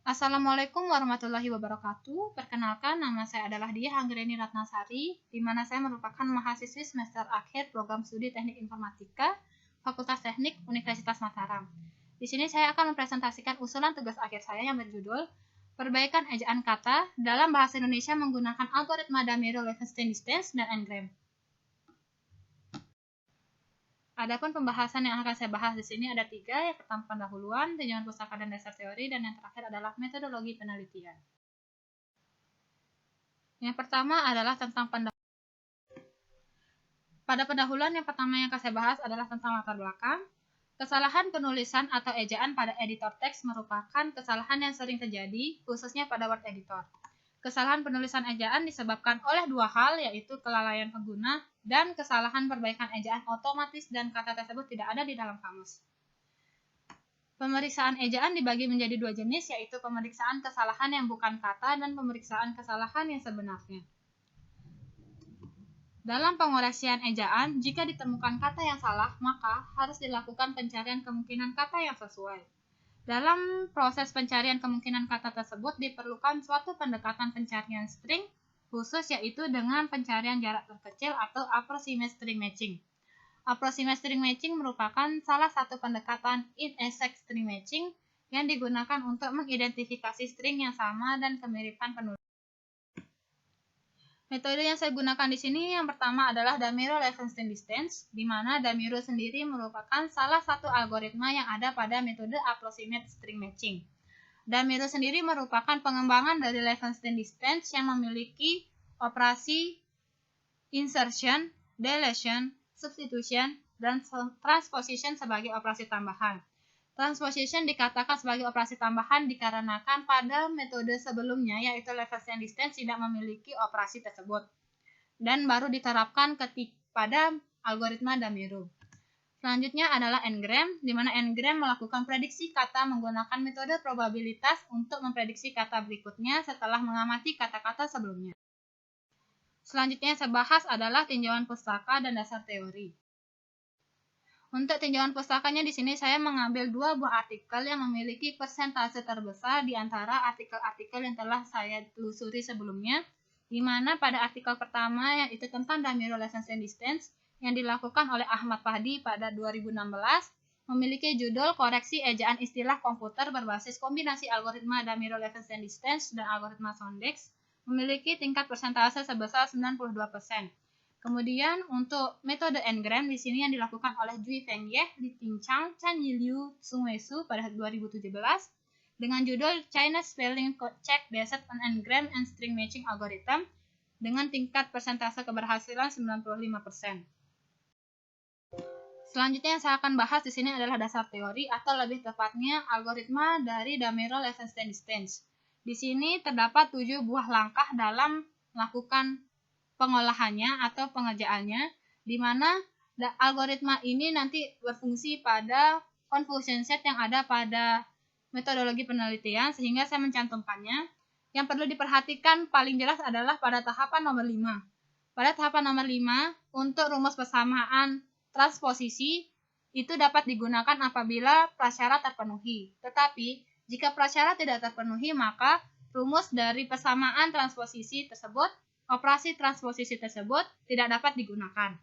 Assalamualaikum warahmatullahi wabarakatuh. Perkenalkan, nama saya adalah Diah Anggreni Ratnasari, di mana saya merupakan mahasiswi semester akhir program studi Teknik Informatika, Fakultas Teknik Universitas Mataram. Di sini saya akan mempresentasikan usulan tugas akhir saya yang berjudul Perbaikan Ejaan Kata dalam Bahasa Indonesia menggunakan algoritma Damiro-Levenstein-Distance dan N-gram. Adapun pembahasan yang akan saya bahas di sini ada 3, yang pertama pendahuluan, tinjauan pustaka dan dasar teori, dan yang terakhir adalah metodologi penelitian. Yang pertama adalah tentang pendahuluan. Pada pendahuluan yang pertama yang akan saya bahas adalah tentang latar belakang. Kesalahan penulisan atau ejaan pada editor teks merupakan kesalahan yang sering terjadi, khususnya pada Word editor. Kesalahan penulisan ejaan disebabkan oleh 2 hal, yaitu kelalaian pengguna dan kesalahan perbaikan ejaan otomatis dan kata tersebut tidak ada di dalam kamus. Pemeriksaan ejaan dibagi menjadi 2 jenis, yaitu pemeriksaan kesalahan yang bukan kata dan pemeriksaan kesalahan yang sebenarnya. Dalam pengoreksian ejaan, jika ditemukan kata yang salah, maka harus dilakukan pencarian kemungkinan kata yang sesuai. Dalam proses pencarian kemungkinan kata tersebut diperlukan suatu pendekatan pencarian string khusus, yaitu dengan pencarian jarak terkecil atau approximate string matching. Approximate string matching merupakan salah satu pendekatan in-exact string matching yang digunakan untuk mengidentifikasi string yang sama dan kemiripan penulis. Metode yang saya gunakan di sini yang pertama adalah Damiro-Levenstein-Distance, di mana Damiro sendiri merupakan salah satu algoritma yang ada pada metode approximate string matching. Damiro sendiri merupakan pengembangan dari Levenstein-Distance yang memiliki operasi insertion, deletion, substitution, dan transposition sebagai operasi tambahan. Transposition dikatakan sebagai operasi tambahan dikarenakan pada metode sebelumnya, yaitu Levenstein-Distance, tidak memiliki operasi tersebut dan baru diterapkan pada algoritma Damiro. Selanjutnya adalah N-gram, di mana N-gram melakukan prediksi kata menggunakan metode probabilitas untuk memprediksi kata berikutnya setelah mengamati kata-kata sebelumnya. Selanjutnya yang saya bahas adalah tinjauan pustaka dan dasar teori. Untuk tinjauan pustakanya di sini saya mengambil 2 buah artikel yang memiliki persentase terbesar di antara artikel-artikel yang telah saya telusuri sebelumnya, di mana pada artikel pertama yaitu tentang Damiro-Levenstein-Distance yang dilakukan oleh Ahmad Fahdi pada 2016, memiliki judul Koreksi Ejaan Istilah Komputer Berbasis Kombinasi Algoritma Damiro-Levenstein-Distance dan Algoritma Sondex, memiliki tingkat persentase sebesar 92%. Kemudian untuk metode N-gram di sini yang dilakukan oleh Jui Fengye, Li Tingchang, Chan Yiliu, Sung Wesu pada 2017 dengan judul China Spelling Check Based on N-gram and String Matching Algorithm dengan tingkat persentase keberhasilan 95%. Selanjutnya yang saya akan bahas di sini adalah dasar teori atau lebih tepatnya algoritma dari Damiro-Levenstein-Distance. Di sini terdapat 7 buah langkah dalam melakukan pengolahannya atau pengerjaannya, di mana algoritma ini nanti berfungsi pada confusion set yang ada pada metodologi penelitian, sehingga saya mencantumkannya. Yang perlu diperhatikan paling jelas adalah pada tahapan nomor 5. Pada tahapan nomor 5, untuk rumus persamaan transposisi itu dapat digunakan apabila prasyarat terpenuhi. Tetapi, jika prasyarat tidak terpenuhi, maka rumus dari persamaan transposisi tersebut, operasi transposisi tersebut tidak dapat digunakan.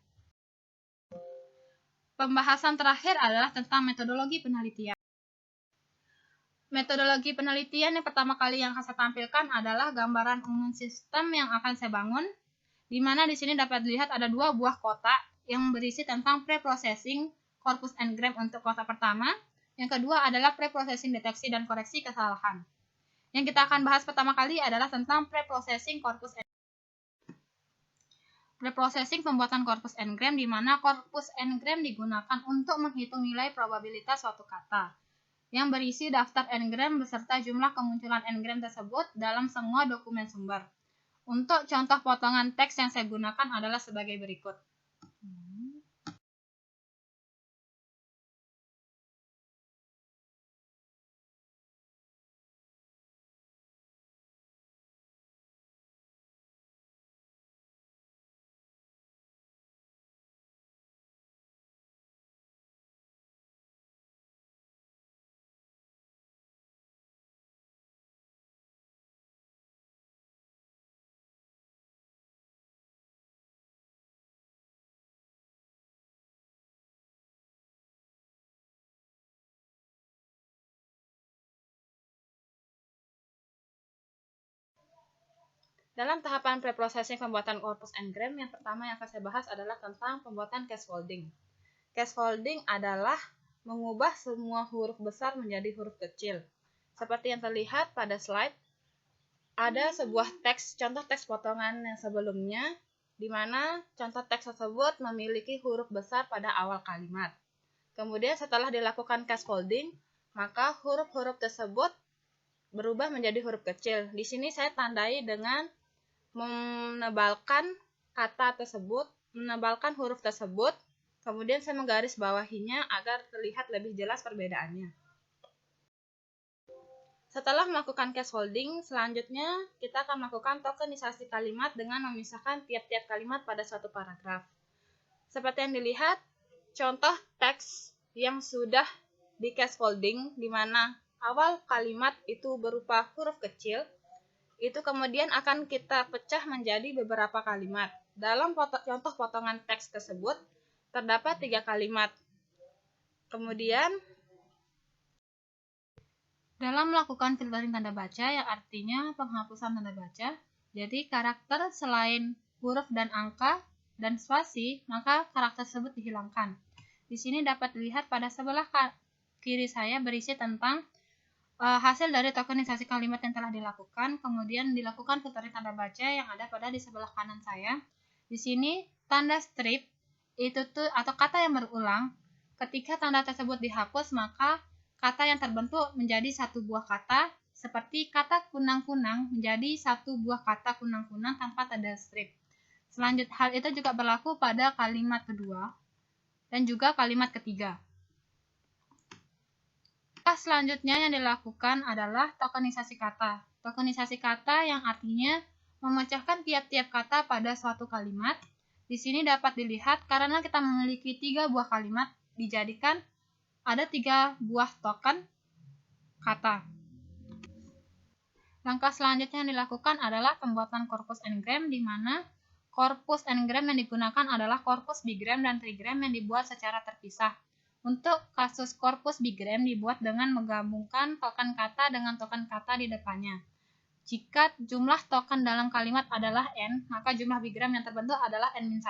Pembahasan terakhir adalah tentang metodologi penelitian. Metodologi penelitian yang pertama kali yang akan saya tampilkan adalah gambaran umum sistem yang akan saya bangun, di mana di sini dapat dilihat ada 2 buah kotak yang berisi tentang preprocessing korpus N-gram untuk kotak pertama. Yang kedua adalah preprocessing deteksi dan koreksi kesalahan. Yang kita akan bahas pertama kali adalah tentang preprocessing korpus N-gram. Preprocessing pembuatan korpus N-gram, di mana korpus N-gram digunakan untuk menghitung nilai probabilitas suatu kata yang berisi daftar N-gram beserta jumlah kemunculan N-gram tersebut dalam semua dokumen sumber. Untuk contoh potongan teks yang saya gunakan adalah sebagai berikut. Dalam tahapan preprocessing pembuatan corpus n-gram, yang pertama yang akan saya bahas adalah tentang pembuatan cascoding. Cascoding adalah mengubah semua huruf besar menjadi huruf kecil. Seperti yang terlihat pada slide, ada sebuah teks, contoh teks potongan yang sebelumnya, di mana contoh teks tersebut memiliki huruf besar pada awal kalimat. Kemudian setelah dilakukan cascoding, maka huruf-huruf tersebut berubah menjadi huruf kecil. Di sini saya tandai dengan menebalkan kata tersebut, menebalkan huruf tersebut, kemudian saya menggaris bawahinya agar terlihat lebih jelas perbedaannya. Setelah melakukan cascoding, selanjutnya kita akan melakukan tokenisasi kalimat dengan memisahkan tiap-tiap kalimat pada suatu paragraf. Seperti yang dilihat, contoh teks yang sudah di cascoding, di mana awal kalimat itu berupa huruf kecil, itu kemudian akan kita pecah menjadi beberapa kalimat. Dalam contoh potongan teks tersebut, terdapat 3 kalimat. Kemudian, dalam melakukan filtering tanda baca, yang artinya penghapusan tanda baca, jadi karakter selain huruf dan angka dan spasi, maka karakter tersebut dihilangkan. Di sini dapat dilihat pada sebelah kiri saya berisi tentang hasil dari tokenisasi kalimat yang telah dilakukan, kemudian dilakukan filtering tanda baca yang ada pada di sebelah kanan saya. Di sini tanda strip itu tuh atau kata yang berulang. Ketika tanda tersebut dihapus, maka kata yang terbentuk menjadi satu buah kata, seperti kata kunang-kunang menjadi satu buah kata kunang-kunang tanpa tanda strip. Selanjutnya hal itu juga berlaku pada kalimat kedua dan juga kalimat ketiga. Selanjutnya yang dilakukan adalah tokenisasi kata. Tokenisasi kata yang artinya memecahkan tiap-tiap kata pada suatu kalimat. Di sini dapat dilihat karena kita memiliki 3 buah kalimat, dijadikan ada 3 buah token kata. Langkah selanjutnya yang dilakukan adalah pembuatan korpus n-gram, di mana korpus n-gram yang digunakan adalah korpus bigram dan trigram yang dibuat secara terpisah. Untuk kasus korpus bigram dibuat dengan menggabungkan token kata dengan token kata di depannya. Jika jumlah token dalam kalimat adalah n, maka jumlah bigram yang terbentuk adalah n-1.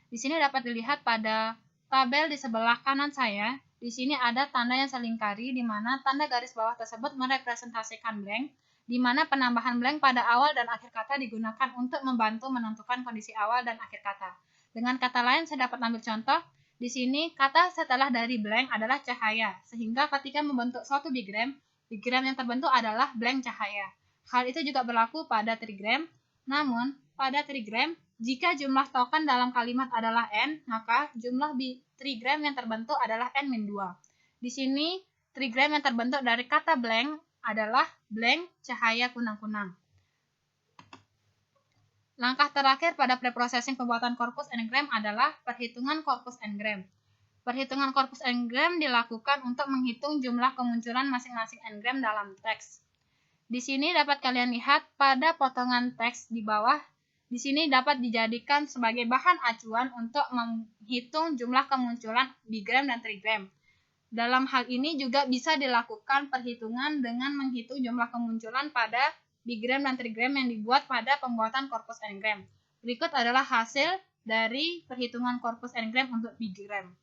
Di sini dapat dilihat pada tabel di sebelah kanan saya. Di sini ada tanda yang selingkari, di mana tanda garis bawah tersebut merepresentasikan blank, di mana penambahan blank pada awal dan akhir kata digunakan untuk membantu menentukan kondisi awal dan akhir kata. Dengan kata lain, saya dapat ambil contoh. Di sini, kata setelah dari blank adalah cahaya, sehingga ketika membentuk suatu bigram, bigram yang terbentuk adalah blank cahaya. Hal itu juga berlaku pada trigram, namun pada trigram, jika jumlah token dalam kalimat adalah n, maka jumlah trigram yang terbentuk adalah n-2. Di sini, trigram yang terbentuk dari kata blank adalah blank cahaya kunang-kunang. Langkah terakhir pada preprocessing pembuatan korpus n-gram adalah perhitungan korpus n-gram. Perhitungan korpus n-gram dilakukan untuk menghitung jumlah kemunculan masing-masing n-gram dalam teks. Di sini dapat kalian lihat pada potongan teks di bawah. Di sini dapat dijadikan sebagai bahan acuan untuk menghitung jumlah kemunculan bigram dan trigram. Dalam hal ini juga bisa dilakukan perhitungan dengan menghitung jumlah kemunculan pada bigram dan trigram yang dibuat pada pembuatan korpus n-gram. Berikut adalah hasil dari perhitungan korpus n-gram untuk bigram.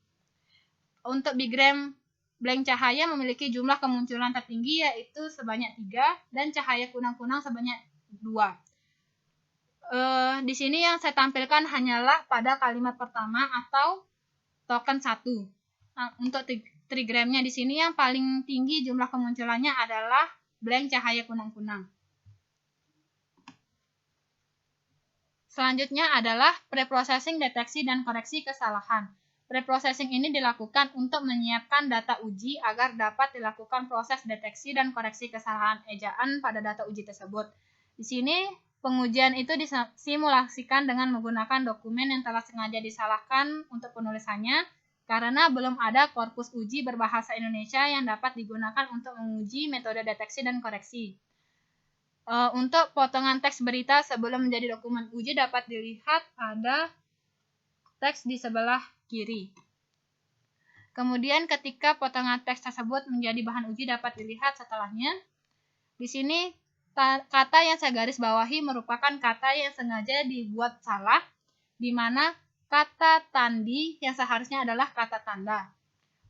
Untuk bigram blank cahaya memiliki jumlah kemunculan tertinggi yaitu sebanyak 3 dan cahaya kunang-kunang sebanyak 2. Di sini yang saya tampilkan hanyalah pada kalimat pertama atau token 1. Untuk trigramnya di sini yang paling tinggi jumlah kemunculannya adalah blank cahaya kunang-kunang. Selanjutnya adalah preprocessing deteksi dan koreksi kesalahan. Preprocessing ini dilakukan untuk menyiapkan data uji agar dapat dilakukan proses deteksi dan koreksi kesalahan ejaan pada data uji tersebut. Di sini pengujian itu disimulasikan dengan menggunakan dokumen yang telah sengaja disalahkan untuk penulisannya karena belum ada korpus uji berbahasa Indonesia yang dapat digunakan untuk menguji metode deteksi dan koreksi. Untuk potongan teks berita sebelum menjadi dokumen uji dapat dilihat pada teks di sebelah kiri. Kemudian ketika potongan teks tersebut menjadi bahan uji dapat dilihat setelahnya. Di sini kata yang saya garis bawahi merupakan kata yang sengaja dibuat salah, di mana kata tandi yang seharusnya adalah kata tanda.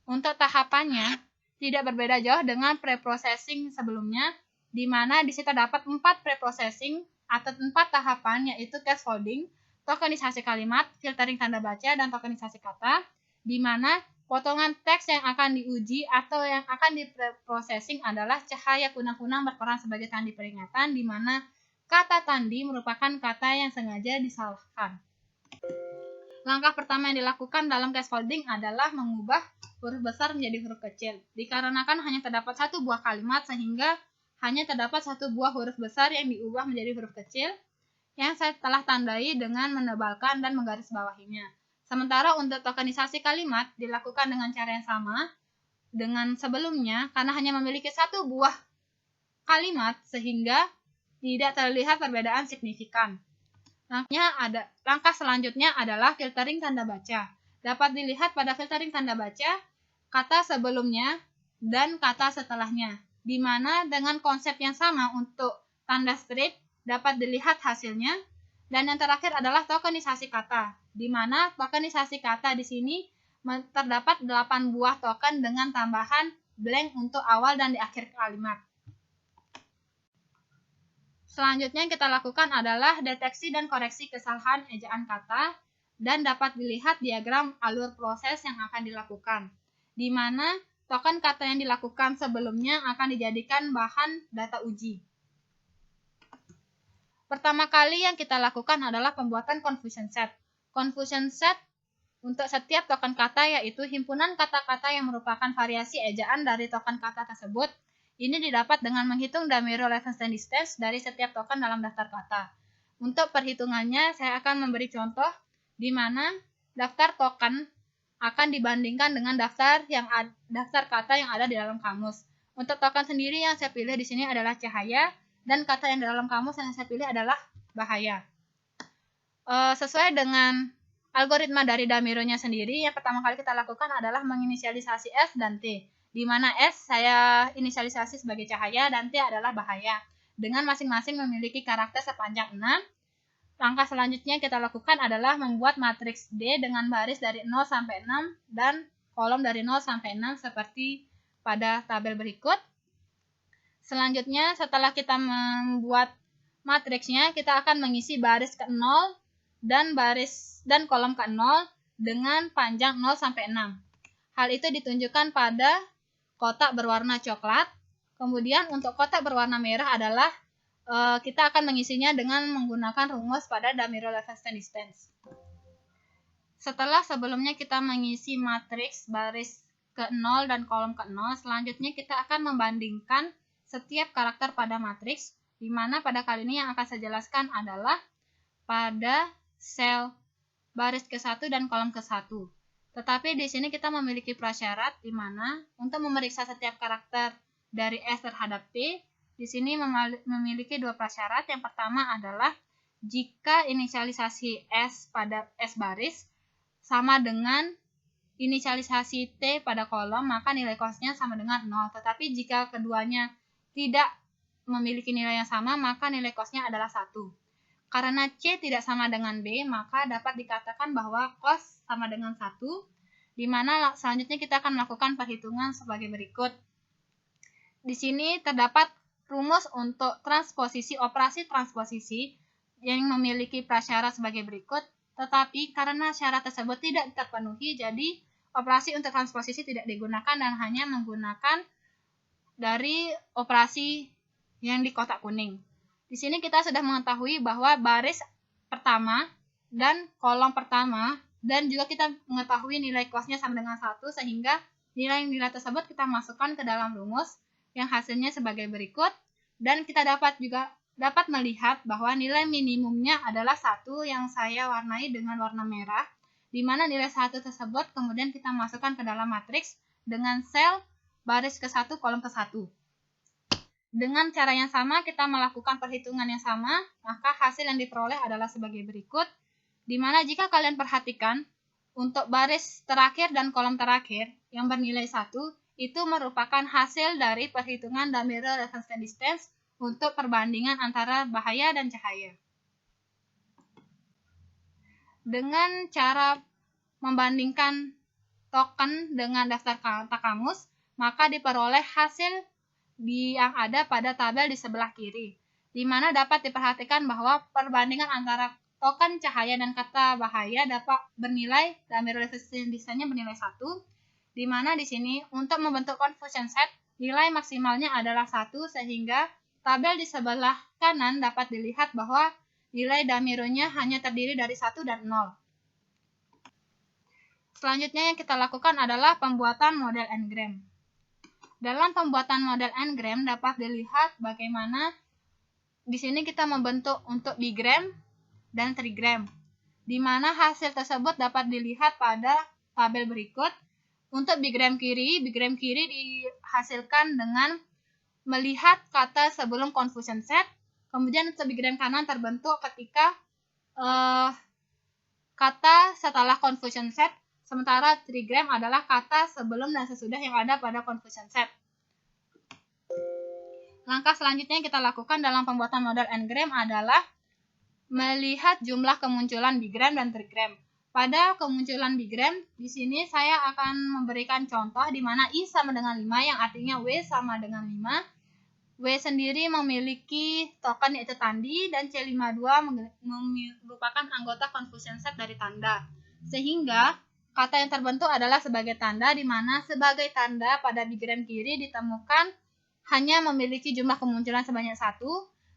Untuk tahapannya tidak berbeda jauh dengan preprocessing sebelumnya, di mana di situ terdapat 4 preprocessing atau 4 tahapan, yaitu scaffolding, tokenisasi kalimat, filtering tanda baca, dan tokenisasi kata, di mana potongan teks yang akan diuji atau yang akan diprocessing adalah cahaya kunang-kunang berperan sebagai tandi peringatan, di mana kata tandi merupakan kata yang sengaja disalahkan. Langkah pertama yang dilakukan dalam scaffolding adalah mengubah huruf besar menjadi huruf kecil. Dikarenakan hanya terdapat satu buah kalimat, sehingga hanya terdapat satu buah huruf besar yang diubah menjadi huruf kecil, yang saya telah tandai dengan menebalkan dan menggarisbawahinya. Sementara untuk tokenisasi kalimat dilakukan dengan cara yang sama dengan sebelumnya, karena hanya memiliki satu buah kalimat sehingga tidak terlihat perbedaan signifikan. Langkah selanjutnya adalah filtering tanda baca. Dapat dilihat pada filtering tanda baca kata sebelumnya dan kata setelahnya, di mana dengan konsep yang sama untuk tanda strip dapat dilihat hasilnya. Dan yang terakhir adalah tokenisasi kata, di mana tokenisasi kata di sini terdapat 8 buah token dengan tambahan blank untuk awal dan di akhir kalimat. Selanjutnya yang kita lakukan adalah deteksi dan koreksi kesalahan ejaan kata, dan dapat dilihat diagram alur proses yang akan dilakukan, di mana token kata yang dilakukan sebelumnya akan dijadikan bahan data uji. Pertama kali yang kita lakukan adalah pembuatan confusion set. Confusion set untuk setiap token kata yaitu himpunan kata-kata yang merupakan variasi ejaan dari token kata tersebut. Ini didapat dengan menghitung Damiro Levenstein distance dari setiap token dalam daftar kata. Untuk perhitungannya, saya akan memberi contoh di mana daftar token akan dibandingkan dengan daftar kata yang ada di dalam kamus. Untuk token sendiri yang saya pilih di sini adalah cahaya, dan kata yang dalam kamus yang saya pilih adalah bahaya. Sesuai dengan algoritma dari Damironya sendiri, yang pertama kali kita lakukan adalah menginisialisasi S dan T, di mana S saya inisialisasi sebagai cahaya dan T adalah bahaya, dengan masing-masing memiliki karakter sepanjang 6. Langkah selanjutnya kita lakukan adalah membuat matriks D dengan baris dari 0 sampai 6 dan kolom dari 0 sampai 6 seperti pada tabel berikut. Selanjutnya, setelah kita membuat matriksnya, kita akan mengisi baris ke-0 dan kolom ke-0 dengan panjang 0 sampai 6. Hal itu ditunjukkan pada kotak berwarna coklat. Kemudian untuk kotak berwarna merah adalah kita akan mengisinya dengan menggunakan rumus pada Damiro Levenstein distance. Setelah sebelumnya kita mengisi matriks baris ke-0 dan kolom ke-0, selanjutnya kita akan membandingkan setiap karakter pada matriks, di mana pada kali ini yang akan saya jelaskan adalah pada sel baris ke-1 dan kolom ke-1. Tetapi di sini kita memiliki prasyarat di mana untuk memeriksa setiap karakter dari S terhadap T, di sini memiliki 2 prasyarat. Yang pertama adalah jika inisialisasi S pada S baris sama dengan inisialisasi T pada kolom, maka nilai cosnya sama dengan 0. Tetapi jika keduanya tidak memiliki nilai yang sama, maka nilai cosnya adalah 1. Karena C tidak sama dengan B, maka dapat dikatakan bahwa cos sama dengan 1, di mana selanjutnya kita akan melakukan perhitungan sebagai berikut. Di sini terdapat rumus untuk operasi transposisi yang memiliki prasyarat sebagai berikut, tetapi karena syarat tersebut tidak terpenuhi, jadi operasi untuk transposisi tidak digunakan dan hanya menggunakan dari operasi yang di kotak kuning. Di sini kita sudah mengetahui bahwa baris pertama dan kolom pertama, dan juga kita mengetahui nilai cosnya sama dengan 1, sehingga nilai-nilai tersebut kita masukkan ke dalam rumus yang hasilnya sebagai berikut, dan kita dapat melihat bahwa nilai minimumnya adalah 1 yang saya warnai dengan warna merah, di mana nilai 1 tersebut kemudian kita masukkan ke dalam matriks dengan sel baris ke-1 kolom ke-1. Dengan cara yang sama kita melakukan perhitungan yang sama, maka hasil yang diperoleh adalah sebagai berikut, di mana jika kalian perhatikan untuk baris terakhir dan kolom terakhir yang bernilai 1 itu merupakan hasil dari perhitungan Damiro Levenstein distance untuk perbandingan antara bahaya dan cahaya. Dengan cara membandingkan token dengan daftar kata kamus, maka diperoleh hasil yang ada pada tabel di sebelah kiri, di mana dapat diperhatikan bahwa perbandingan antara token cahaya dan kata bahaya dapat bernilai Damiro Levenstein Distance-nya bernilai 1, di mana di sini untuk membentuk confusion set nilai maksimalnya adalah 1, sehingga tabel di sebelah kanan dapat dilihat bahwa nilai Damironya hanya terdiri dari 1 dan 0. Selanjutnya yang kita lakukan adalah pembuatan model n-gram. Dalam pembuatan model n-gram dapat dilihat bagaimana di sini kita membentuk untuk bigram dan trigram, di mana hasil tersebut dapat dilihat pada tabel berikut. Untuk bigram kiri dihasilkan dengan melihat kata sebelum confusion set. Kemudian untuk bigram kanan terbentuk ketika kata setelah confusion set, sementara trigram adalah kata sebelum dan sesudah yang ada pada confusion set. Langkah selanjutnya yang kita lakukan dalam pembuatan model n-gram adalah melihat jumlah kemunculan bigram dan trigram. Pada kemunculan bigram, di sini saya akan memberikan contoh di mana I sama dengan 5, yang artinya W sama dengan 5. W sendiri memiliki token yaitu tandi, dan C52 merupakan anggota confusion set dari tanda. Sehingga kata yang terbentuk adalah sebagai tanda, di mana sebagai tanda pada bigram kiri ditemukan hanya memiliki jumlah kemunculan sebanyak 1,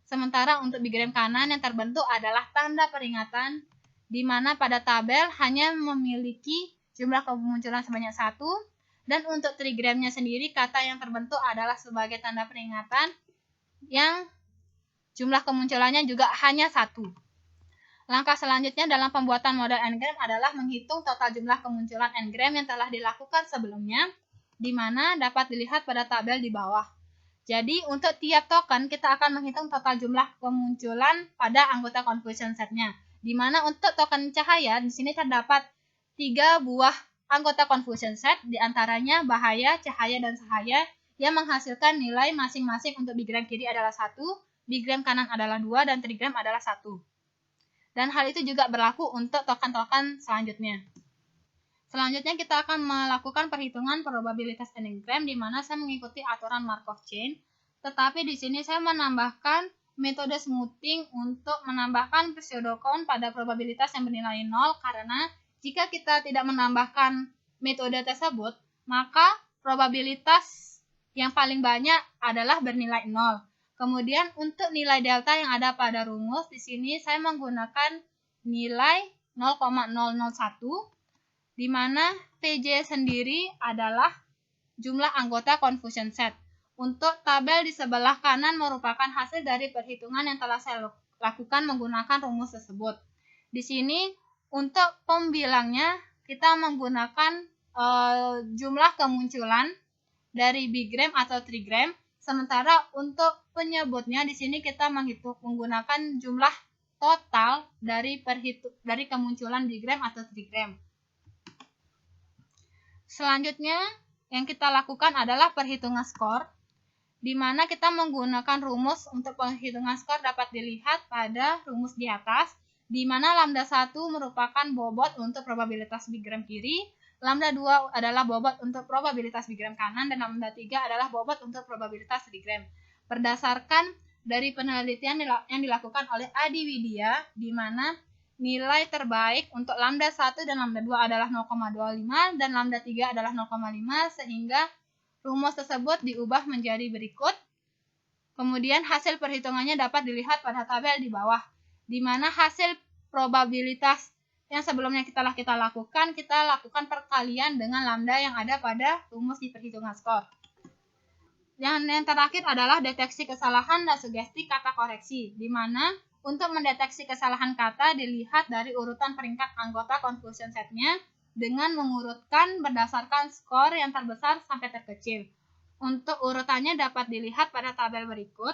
sementara untuk bigram kanan yang terbentuk adalah tanda peringatan, di mana pada tabel hanya memiliki jumlah kemunculan sebanyak 1, dan untuk trigramnya sendiri kata yang terbentuk adalah sebagai tanda peringatan yang jumlah kemunculannya juga hanya 1. Langkah selanjutnya dalam pembuatan model n-gram adalah menghitung total jumlah kemunculan n-gram yang telah dilakukan sebelumnya, di mana dapat dilihat pada tabel di bawah. Jadi untuk tiap token kita akan menghitung total jumlah kemunculan pada anggota confusion setnya. Di mana untuk token cahaya di sini terdapat 3 buah anggota confusion set, diantaranya bahaya, cahaya, dan sahaya, yang menghasilkan nilai masing-masing untuk bigram kiri adalah 1, bigram kanan adalah 2, dan trigram adalah 1. Dan hal itu juga berlaku untuk token-token selanjutnya. Selanjutnya kita akan melakukan perhitungan probabilitas n-gram, di mana saya mengikuti aturan Markov chain, tetapi di sini saya menambahkan metode smoothing untuk menambahkan pseudocount pada probabilitas yang bernilai 0, karena jika kita tidak menambahkan metode tersebut, maka probabilitas yang paling banyak adalah bernilai 0. Kemudian untuk nilai delta yang ada pada rumus, di sini saya menggunakan nilai 0,001, di mana PJ sendiri adalah jumlah anggota confusion set. Untuk tabel di sebelah kanan merupakan hasil dari perhitungan yang telah saya lakukan menggunakan rumus tersebut. Di sini untuk pembilangnya kita menggunakan jumlah kemunculan dari bigram atau trigram, sementara untuk penyebutnya di sini kita menggunakan jumlah total dari kemunculan bigram atau trigram. Selanjutnya yang kita lakukan adalah perhitungan skor, di mana kita menggunakan rumus untuk perhitungan skor dapat dilihat pada rumus di atas, di mana lambda 1 merupakan bobot untuk probabilitas bigram kiri, lambda 2 adalah bobot untuk probabilitas bigram kanan, dan lambda 3 adalah bobot untuk probabilitas trigram. Berdasarkan dari penelitian yang dilakukan oleh Adi Widya, di mana nilai terbaik untuk lambda 1 dan lambda 2 adalah 0,25 dan lambda 3 adalah 0,5, sehingga rumus tersebut diubah menjadi berikut. Kemudian hasil perhitungannya dapat dilihat pada tabel di bawah, di mana hasil probabilitas yang sebelumnya kita lakukan perkalian dengan lambda yang ada pada rumus di perhitungan skor. Yang terakhir adalah deteksi kesalahan dan sugesti kata koreksi, di mana untuk mendeteksi kesalahan kata dilihat dari urutan peringkat anggota confusion setnya dengan mengurutkan berdasarkan skor yang terbesar sampai terkecil. Untuk urutannya dapat dilihat pada tabel berikut,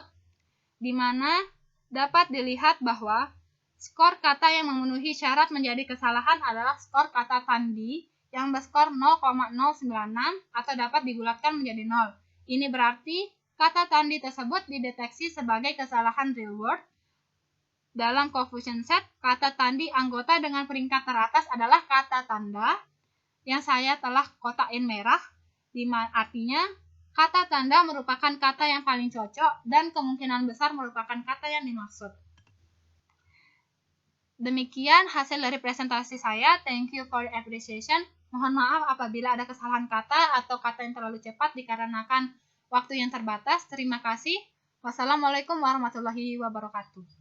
di mana dapat dilihat bahwa skor kata yang memenuhi syarat menjadi kesalahan adalah skor kata tandi yang berskor 0,096 atau dapat digulatkan menjadi 0. Ini berarti Kata tandi tersebut dideteksi sebagai kesalahan real word. Dalam confusion set, kata tandi anggota dengan peringkat teratas adalah kata tanda yang saya telah kotakin merah, artinya kata tanda merupakan kata yang paling cocok dan kemungkinan besar merupakan kata yang dimaksud. Demikian hasil dari presentasi saya. Thank you for your appreciation. Mohon maaf apabila ada kesalahan kata atau kata yang terlalu cepat dikarenakan waktu yang terbatas. Terima kasih. Wassalamualaikum warahmatullahi wabarakatuh.